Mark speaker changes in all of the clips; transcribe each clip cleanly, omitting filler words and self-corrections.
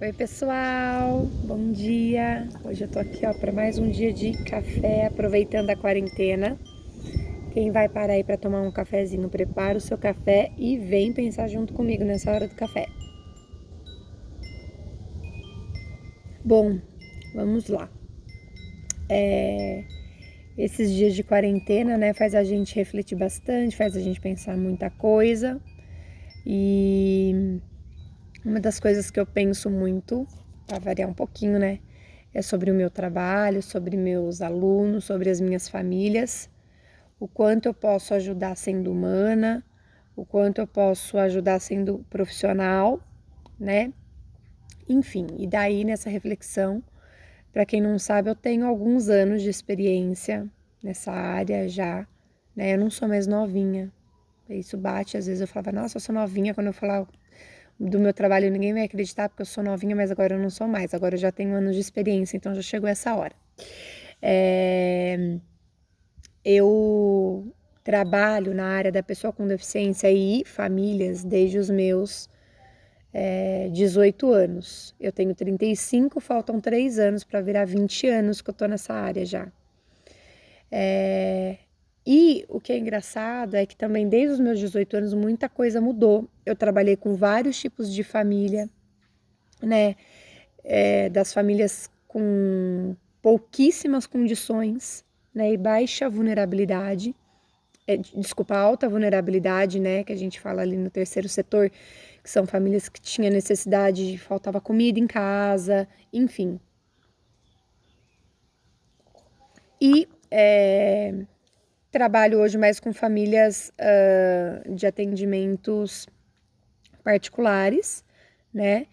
Speaker 1: Oi, pessoal, bom dia. Hoje eu tô aqui, para mais um dia de café, aproveitando a quarentena. Quem vai parar aí para tomar um cafezinho, prepara o seu café e vem pensar junto comigo nessa hora do café. Bom, vamos lá. Esses dias de quarentena, né, faz a gente refletir bastante, faz a gente pensar muita coisa. E uma das coisas que eu penso muito, para variar um pouquinho, né, é sobre o meu trabalho, sobre meus alunos, sobre as minhas famílias, o quanto eu posso ajudar sendo humana, o quanto eu posso ajudar sendo profissional, né? Enfim, e daí nessa reflexão, para quem não sabe, eu tenho alguns anos de experiência nessa área já, né? Eu não sou mais novinha. Isso bate, às vezes eu falava, nossa, eu sou novinha, quando eu falar do meu trabalho ninguém vai acreditar porque eu sou novinha, mas agora eu não sou mais, agora eu já tenho anos de experiência, então já chegou essa hora. Eu trabalho na área da pessoa com deficiência e famílias desde os meus 18 anos. Eu tenho 35, faltam 3 anos para virar 20 anos que eu tô nessa área já. E o que é engraçado é que também desde os meus 18 anos muita coisa mudou. Eu trabalhei com vários tipos de família, né? Das famílias com pouquíssimas condições, né? E baixa vulnerabilidade. Desculpa, alta vulnerabilidade, né, que a gente fala ali no terceiro setor, que são famílias que tinham necessidade de faltava comida em casa, enfim. E trabalho hoje mais com famílias de atendimentos particulares, né,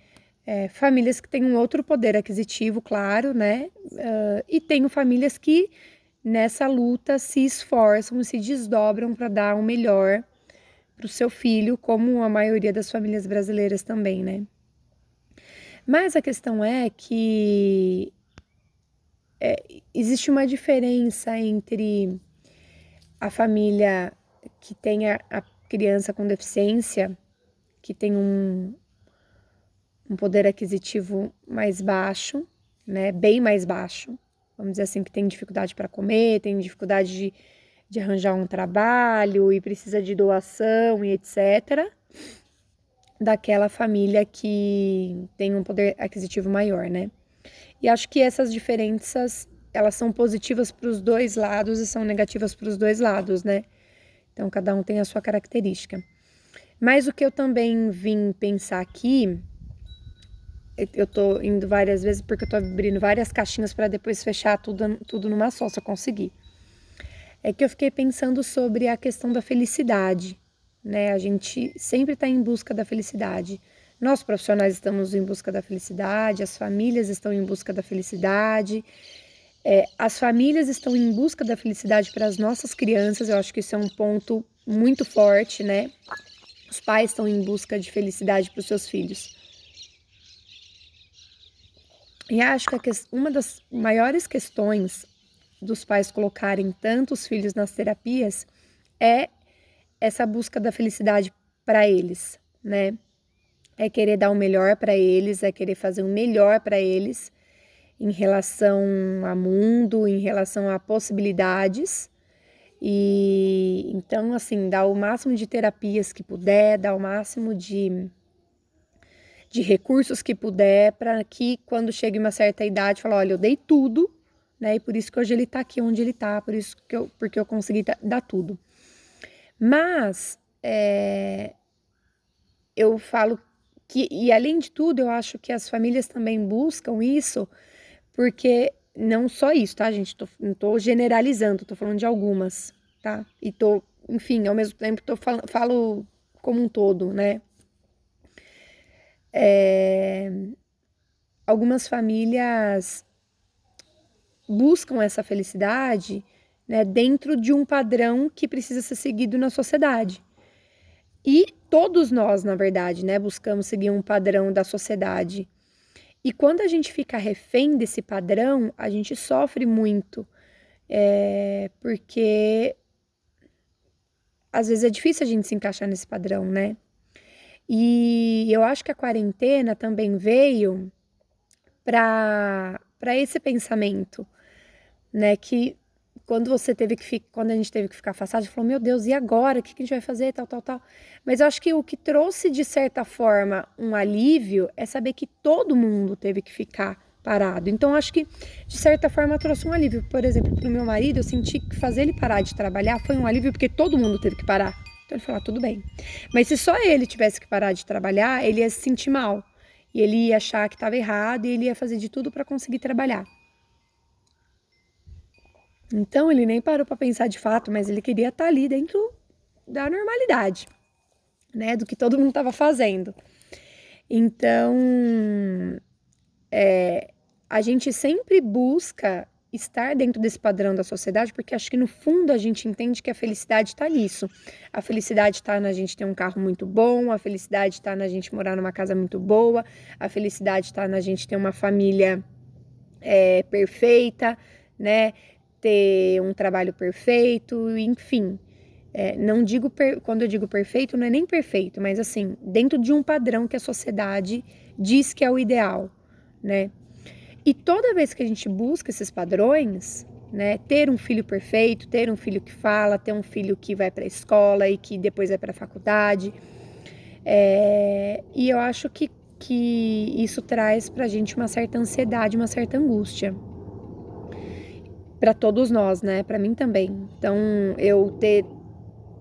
Speaker 1: famílias que têm um outro poder aquisitivo, claro, né, e tenho famílias que nessa luta se esforçam e se desdobram para dar o melhor para o seu filho, como a maioria das famílias brasileiras também, né? Mas a questão é que existe uma diferença entre a família que tem a criança com deficiência, que tem um poder aquisitivo mais baixo, né? Bem mais baixo, vamos dizer assim, que tem dificuldade para comer, tem dificuldade de arranjar um trabalho e precisa de doação e etc. Daquela família que tem um poder aquisitivo maior, né? E acho que essas diferenças, elas são positivas para os dois lados e são negativas para os dois lados, né? Então, cada um tem a sua característica. Mas o que eu também vim pensar aqui, eu tô indo várias vezes porque eu tô abrindo várias caixinhas para depois fechar tudo numa só, se eu conseguir. É que eu fiquei pensando sobre a questão da felicidade, né? A gente sempre está em busca da felicidade. Nós profissionais estamos em busca da felicidade, as famílias estão em busca da felicidade, as famílias estão em busca da felicidade para as nossas crianças. Eu acho que isso é um ponto muito forte, né? Os pais estão em busca de felicidade para os seus filhos. E acho que uma das maiores questões dos pais colocarem tantos filhos nas terapias é essa busca da felicidade para eles, né? É querer dar o melhor para eles, é querer fazer o melhor para eles em relação ao mundo, em relação a possibilidades. E então, assim, dar o máximo de terapias que puder, dar o máximo de recursos que puder, para que quando chegue uma certa idade, falar, olha, eu dei tudo, né? E por isso que hoje ele tá aqui onde ele tá, porque eu consegui dar tudo. Mas eu falo que, e além de tudo, eu acho que as famílias também buscam isso, porque não só isso, tá, gente? Não tô generalizando, tô falando de algumas, tá? E tô, enfim, ao mesmo tempo falo como um todo, né? Algumas famílias buscam essa felicidade, né, dentro de um padrão que precisa ser seguido na sociedade. E todos nós, na verdade, né, buscamos seguir um padrão da sociedade. E quando a gente fica refém desse padrão, a gente sofre muito, porque às vezes é difícil a gente se encaixar nesse padrão, né? E eu acho que a quarentena também veio. para esse pensamento, né? Que quando a gente teve que ficar afastado, a gente falou, meu Deus, e agora? O que a gente vai fazer? Tal, tal, tal. Mas eu acho que o que trouxe, de certa forma, um alívio é saber que todo mundo teve que ficar parado. Então, acho que, de certa forma, trouxe um alívio. Por exemplo, para o meu marido, eu senti que fazer ele parar de trabalhar foi um alívio porque todo mundo teve que parar. Então, ele falou, tudo bem. Mas se só ele tivesse que parar de trabalhar, ele ia se sentir mal. E ele ia achar que estava errado e ele ia fazer de tudo para conseguir trabalhar. Então, ele nem parou para pensar de fato, mas ele queria estar ali dentro da normalidade, né? Do que todo mundo estava fazendo. Então, a gente sempre busca estar dentro desse padrão da sociedade, porque acho que no fundo a gente entende que a felicidade está nisso. A felicidade está na gente ter um carro muito bom, a felicidade está na gente morar numa casa muito boa, a felicidade está na gente ter uma família perfeita, né? Ter um trabalho perfeito, enfim. Não digo, quando eu digo perfeito, não é nem perfeito, mas assim, dentro de um padrão que a sociedade diz que é o ideal, né? E toda vez que a gente busca esses padrões, né, ter um filho perfeito, ter um filho que fala, ter um filho que vai para a escola e que depois vai para a faculdade, e eu acho que isso traz pra gente uma certa ansiedade, uma certa angústia. Para todos nós, né? Para mim também. Então, eu ter,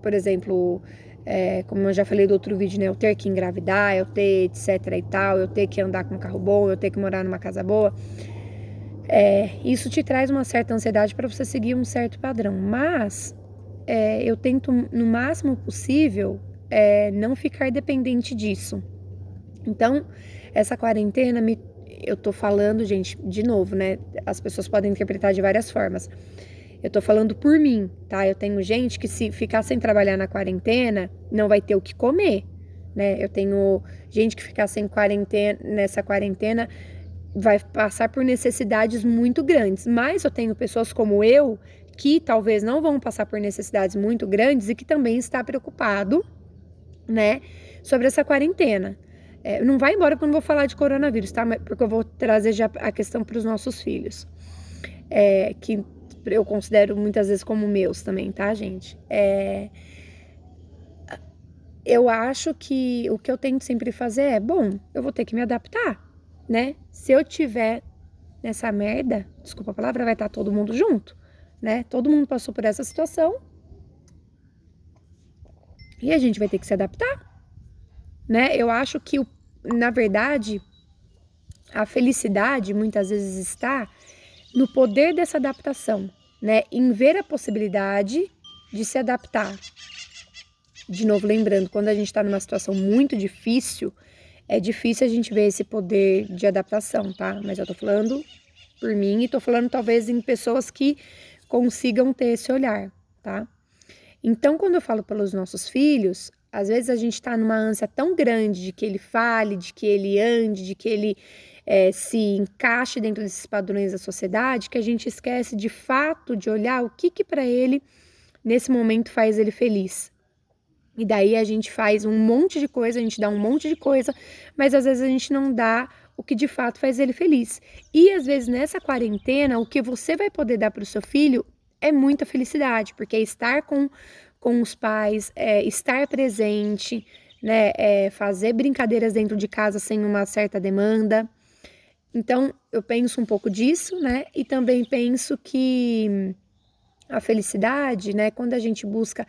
Speaker 1: por exemplo, como eu já falei do outro vídeo, né? Eu ter que engravidar, eu ter etc e tal, eu ter que andar com um carro bom, eu ter que morar numa casa boa. Isso te traz uma certa ansiedade para você seguir um certo padrão. Mas eu tento, no máximo possível, não ficar dependente disso. Então, essa quarentena eu tô falando, gente, de novo, né? As pessoas podem interpretar de várias formas. Eu tô falando por mim, tá? Eu tenho gente que se ficar sem trabalhar na quarentena, não vai ter o que comer, né? Eu tenho gente que ficar sem quarentena, nessa quarentena, vai passar por necessidades muito grandes. Mas eu tenho pessoas como eu, que talvez não vão passar por necessidades muito grandes e que também está preocupado, né, sobre essa quarentena. Não vai embora quando eu vou falar de coronavírus, tá? Porque eu vou trazer já a questão para os nossos filhos. Que eu considero muitas vezes como meus também, tá, gente? Eu acho que o que eu tento sempre fazer bom, eu vou ter que me adaptar, né? Se eu tiver nessa merda, desculpa a palavra, vai estar todo mundo junto, né? Todo mundo passou por essa situação e a gente vai ter que se adaptar, né? Eu acho que, na verdade, a felicidade muitas vezes está no poder dessa adaptação, né? Em ver a possibilidade de se adaptar. De novo, lembrando, quando a gente está numa situação muito difícil, é difícil a gente ver esse poder de adaptação, tá? Mas eu tô falando por mim e tô falando talvez em pessoas que consigam ter esse olhar, tá? Então, quando eu falo pelos nossos filhos, às vezes a gente tá numa ânsia tão grande de que ele fale, de que ele ande, de que ele se encaixe dentro desses padrões da sociedade, que a gente esquece de fato de olhar o que para ele, nesse momento, faz ele feliz. E daí a gente faz um monte de coisa, a gente dá um monte de coisa, mas às vezes a gente não dá o que de fato faz ele feliz. E às vezes nessa quarentena, o que você vai poder dar para o seu filho é muita felicidade, porque é estar com os pais, estar presente, né, fazer brincadeiras dentro de casa sem uma certa demanda. Então, eu penso um pouco disso, né, e também penso que a felicidade, né, quando a gente busca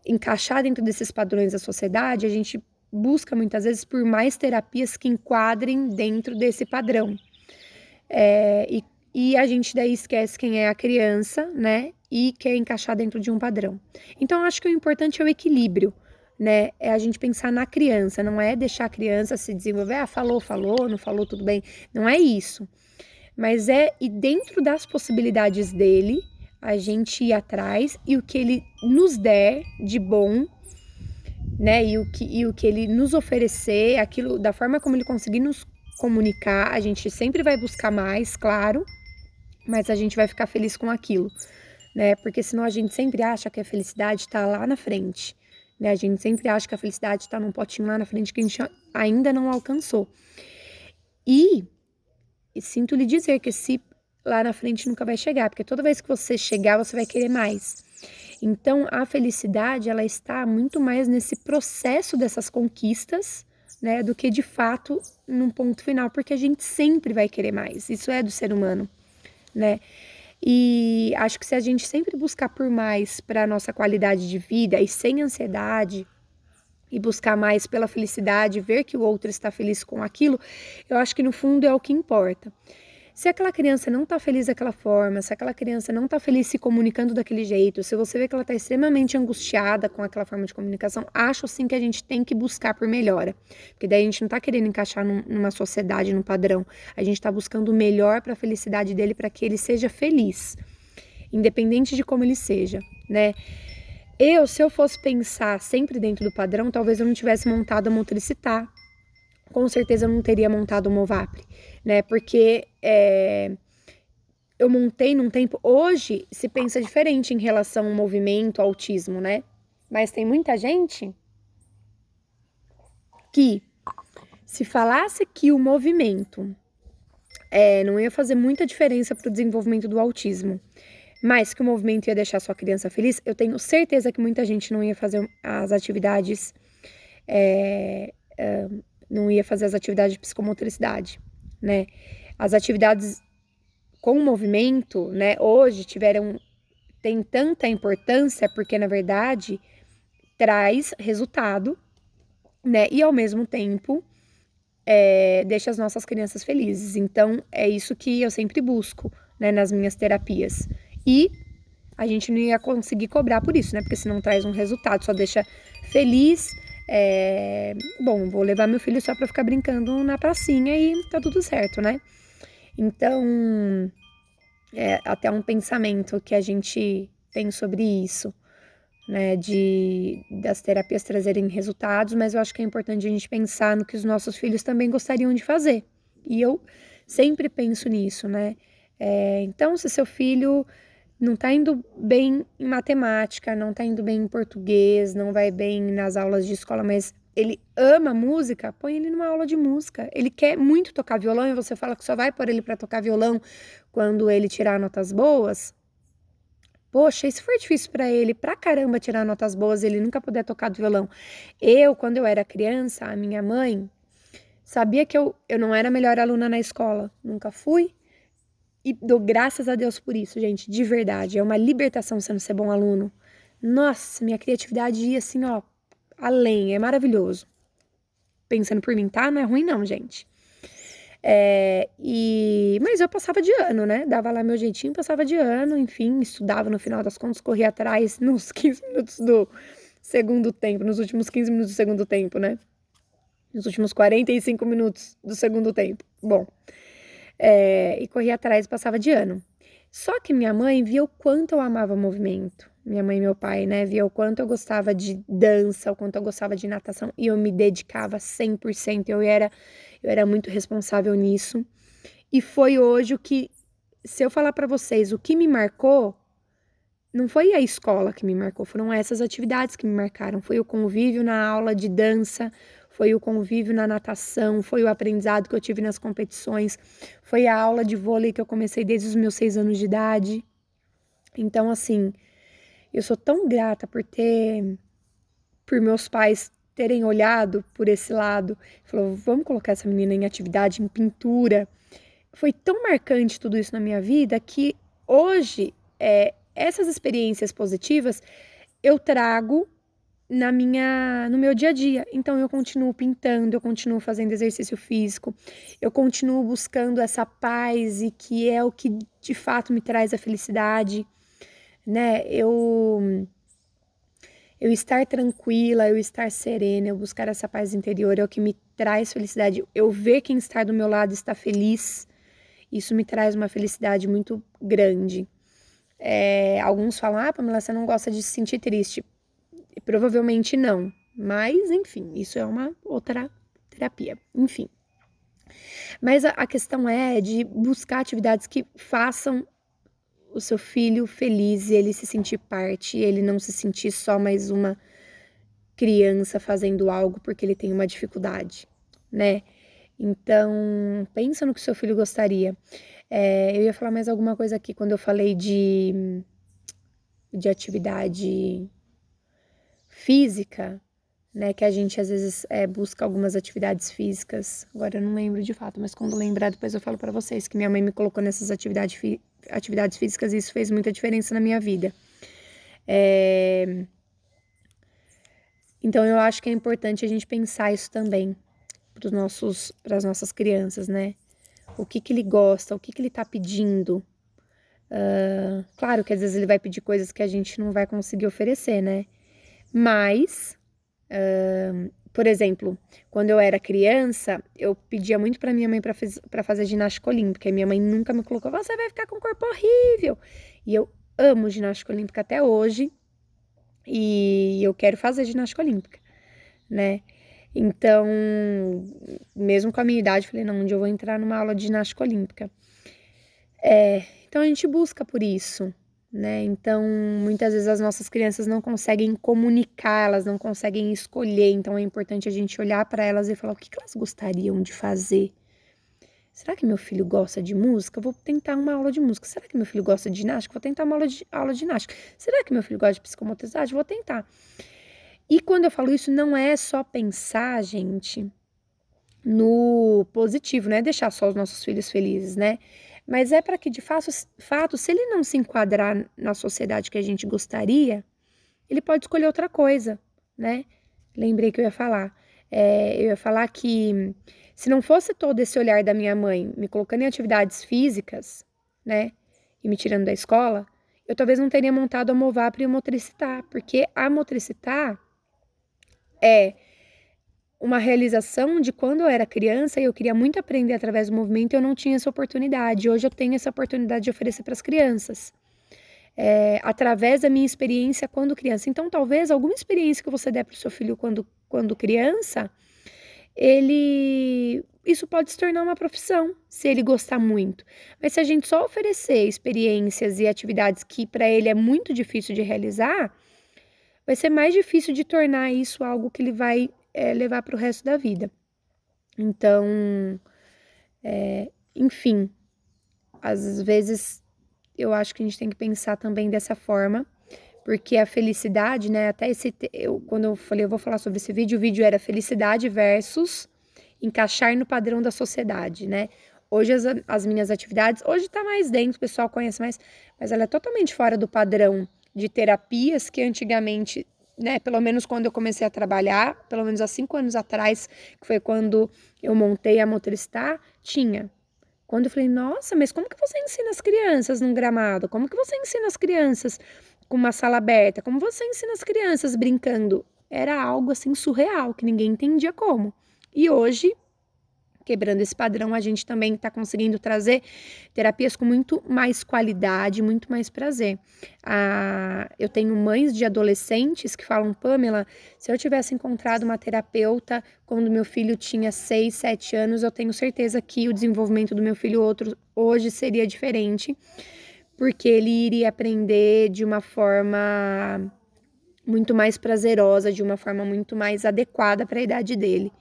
Speaker 1: encaixar dentro desses padrões da sociedade, a gente busca muitas vezes por mais terapias que enquadrem dentro desse padrão. E a gente daí esquece quem é a criança, né? E quer encaixar dentro de um padrão. Então, eu acho que o importante é o equilíbrio, né? É a gente pensar na criança, não é deixar a criança se desenvolver, falou, não falou, tudo bem. Não é isso. Mas e dentro das possibilidades dele, a gente ir atrás e o que ele nos der de bom, né? E o que ele nos oferecer, aquilo, da forma como ele conseguir nos comunicar, a gente sempre vai buscar mais, claro, mas a gente vai ficar feliz com aquilo, né? Porque senão a gente sempre acha que a felicidade tá lá na frente, né? A gente sempre acha que a felicidade tá num potinho lá na frente que a gente ainda não alcançou. E sinto lhe dizer que esse lá na frente nunca vai chegar, porque toda vez que você chegar, você vai querer mais. Então, a felicidade, ela está muito mais nesse processo dessas conquistas, né, do que de fato num ponto final, porque a gente sempre vai querer mais. Isso é do ser humano, né? E acho que se a gente sempre buscar por mais para nossa qualidade de vida e sem ansiedade, e buscar mais pela felicidade, ver que o outro está feliz com aquilo, eu acho que no fundo é o que importa. Se aquela criança não tá feliz daquela forma, se aquela criança não tá feliz se comunicando daquele jeito, se você vê que ela tá extremamente angustiada com aquela forma de comunicação, acho sim que a gente tem que buscar por melhora. Porque daí a gente não tá querendo encaixar numa sociedade, num padrão. A gente tá buscando o melhor para a felicidade dele, para que ele seja feliz, independente de como ele seja, né? Se eu fosse pensar sempre dentro do padrão, talvez eu não tivesse montado a Motricitar. Com certeza eu não teria montado o Movapre, né? Porque eu montei num tempo... Hoje se pensa diferente em relação ao movimento, ao autismo, né? Mas tem muita gente que, se falasse que o movimento não ia fazer muita diferença para o desenvolvimento do autismo, mas que o movimento ia deixar sua criança feliz, eu tenho certeza que muita gente não ia fazer as atividades, não ia fazer as atividades de psicomotricidade, né? As atividades com movimento, né, hoje tem tanta importância porque, na verdade, traz resultado, né, e ao mesmo tempo deixa as nossas crianças felizes. Então, é isso que eu sempre busco, né, nas minhas terapias. E a gente não ia conseguir cobrar por isso, né? Porque se não traz um resultado, só deixa feliz. Bom, vou levar meu filho só pra ficar brincando na pracinha e tá tudo certo, né? Então, até um pensamento que a gente tem sobre isso, né? Das terapias trazerem resultados, mas eu acho que é importante a gente pensar no que os nossos filhos também gostariam de fazer. E eu sempre penso nisso, né? Então, se seu filho não tá indo bem em matemática, não tá indo bem em português, não vai bem nas aulas de escola, mas ele ama música, põe ele numa aula de música. Ele quer muito tocar violão e você fala que só vai pôr ele para tocar violão quando ele tirar notas boas. Poxa, e se for difícil para ele pra caramba tirar notas boas, ele nunca puder tocar violão. Quando eu era criança, a minha mãe sabia que eu não era a melhor aluna na escola, nunca fui. E dou graças a Deus por isso, gente, de verdade. É uma libertação você não ser bom aluno. Nossa, minha criatividade ia assim, ó, além, é maravilhoso. Pensando por mim, tá? Não é ruim não, gente. Mas eu passava de ano, né? Dava lá meu jeitinho, passava de ano, enfim, estudava no final das contas, corria atrás nos 15 minutos do segundo tempo, nos últimos 15 minutos do segundo tempo, né? Nos últimos 45 minutos do segundo tempo. Bom, e corria atrás e passava de ano. Só que minha mãe via o quanto eu amava movimento. Minha mãe e meu pai, né? Via o quanto eu gostava de dança, o quanto eu gostava de natação. E eu me dedicava 100%. Eu era muito responsável nisso. E foi hoje se eu falar pra vocês o que me marcou, não foi a escola que me marcou, foram essas atividades que me marcaram. Foi o convívio na aula de dança, foi o convívio na natação, foi o aprendizado que eu tive nas competições, foi a aula de vôlei que eu comecei desde os meus 6 anos de idade. Então, assim, eu sou tão grata por meus pais terem olhado por esse lado, falou, vamos colocar essa menina em atividade, em pintura. Foi tão marcante tudo isso na minha vida que hoje, essas experiências positivas eu trago no meu dia a dia. Então eu continuo pintando, eu continuo fazendo exercício físico, eu continuo buscando essa paz e que é o que de fato me traz a felicidade, né? Eu estar tranquila, eu estar serena, eu buscar essa paz interior é o que me traz felicidade. Eu ver quem está do meu lado está feliz, isso me traz uma felicidade muito grande. Alguns falam, Pamela, você não gosta de se sentir triste. Provavelmente não, mas enfim, isso é uma outra terapia, enfim. Mas a questão é de buscar atividades que façam o seu filho feliz e ele se sentir parte, ele não se sentir só mais uma criança fazendo algo porque ele tem uma dificuldade, né? Então, pensa no que seu filho gostaria. Eu ia falar mais alguma coisa aqui quando eu falei de atividade física, né? Que a gente às vezes busca algumas atividades físicas. Agora eu não lembro de fato, mas quando lembrar, depois eu falo pra vocês que minha mãe me colocou nessas atividades físicas e isso fez muita diferença na minha vida. Então eu acho que é importante a gente pensar isso também para as nossas crianças, né? O que ele gosta, o que ele tá pedindo. Claro que às vezes ele vai pedir coisas que a gente não vai conseguir oferecer, né? Mas, por exemplo, quando eu era criança, eu pedia muito pra minha mãe pra fazer ginástica olímpica. E minha mãe nunca me colocou, você vai ficar com um corpo horrível. E eu amo ginástica olímpica até hoje. E eu quero fazer ginástica olímpica, né? Então, mesmo com a minha idade, falei, não, um dia eu vou entrar numa aula de ginástica olímpica. Então a gente busca por isso, né? Então, muitas vezes as nossas crianças não conseguem comunicar, elas não conseguem escolher, então é importante a gente olhar para elas e falar o que elas gostariam de fazer. Será que meu filho gosta de música? Eu vou tentar uma aula de música. Será que meu filho gosta de ginástica? Vou tentar uma aula de ginástica. Será que meu filho gosta de psicomotricidade? Vou tentar. E quando eu falo isso, não é só pensar, gente, no positivo, não é deixar só os nossos filhos felizes, né? Mas é para que, de fato, se ele não se enquadrar na sociedade que a gente gostaria, ele pode escolher outra coisa, né? Lembrei que eu ia falar. Eu ia falar que se não fosse todo esse olhar da minha mãe me colocando em atividades físicas, né? E me tirando da escola, eu talvez não teria montado a Movapre e o Motricitar, porque a Motricitar é uma realização de quando eu era criança e eu queria muito aprender através do movimento e eu não tinha essa oportunidade. Hoje eu tenho essa oportunidade de oferecer para as crianças, através da minha experiência quando criança. Então, talvez alguma experiência que você der para o seu filho quando criança, isso pode se tornar uma profissão, se ele gostar muito. Mas se a gente só oferecer experiências e atividades que para ele é muito difícil de realizar, vai ser mais difícil de tornar isso algo que ele vai levar para o resto da vida. Então, enfim, às vezes eu acho que a gente tem que pensar também dessa forma, porque a felicidade, né, até quando eu falei, eu vou falar sobre esse vídeo, o vídeo era felicidade versus encaixar no padrão da sociedade, né? Hoje as minhas atividades, hoje tá mais dentro, o pessoal conhece mais, mas ela é totalmente fora do padrão de terapias que antigamente, né, pelo menos quando eu comecei a trabalhar, pelo menos há 5 anos atrás, que foi quando eu montei a Motricistar, tinha. Quando eu falei, nossa, mas como que você ensina as crianças num gramado? Como que você ensina as crianças com uma sala aberta? Como você ensina as crianças brincando? Era algo assim surreal, que ninguém entendia como. E hoje, quebrando esse padrão, a gente também está conseguindo trazer terapias com muito mais qualidade, muito mais prazer. Eu tenho mães de adolescentes que falam, Pamela, se eu tivesse encontrado uma terapeuta quando meu filho tinha 6, 7 anos, eu tenho certeza que o desenvolvimento do meu filho hoje seria diferente, porque ele iria aprender de uma forma muito mais prazerosa, de uma forma muito mais adequada para a idade dele.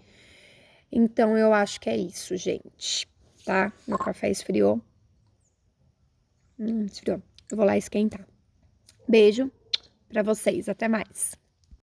Speaker 1: Então, eu acho que é isso, gente, tá? Meu café esfriou. Esfriou. Eu vou lá esquentar. Beijo pra vocês. Até mais.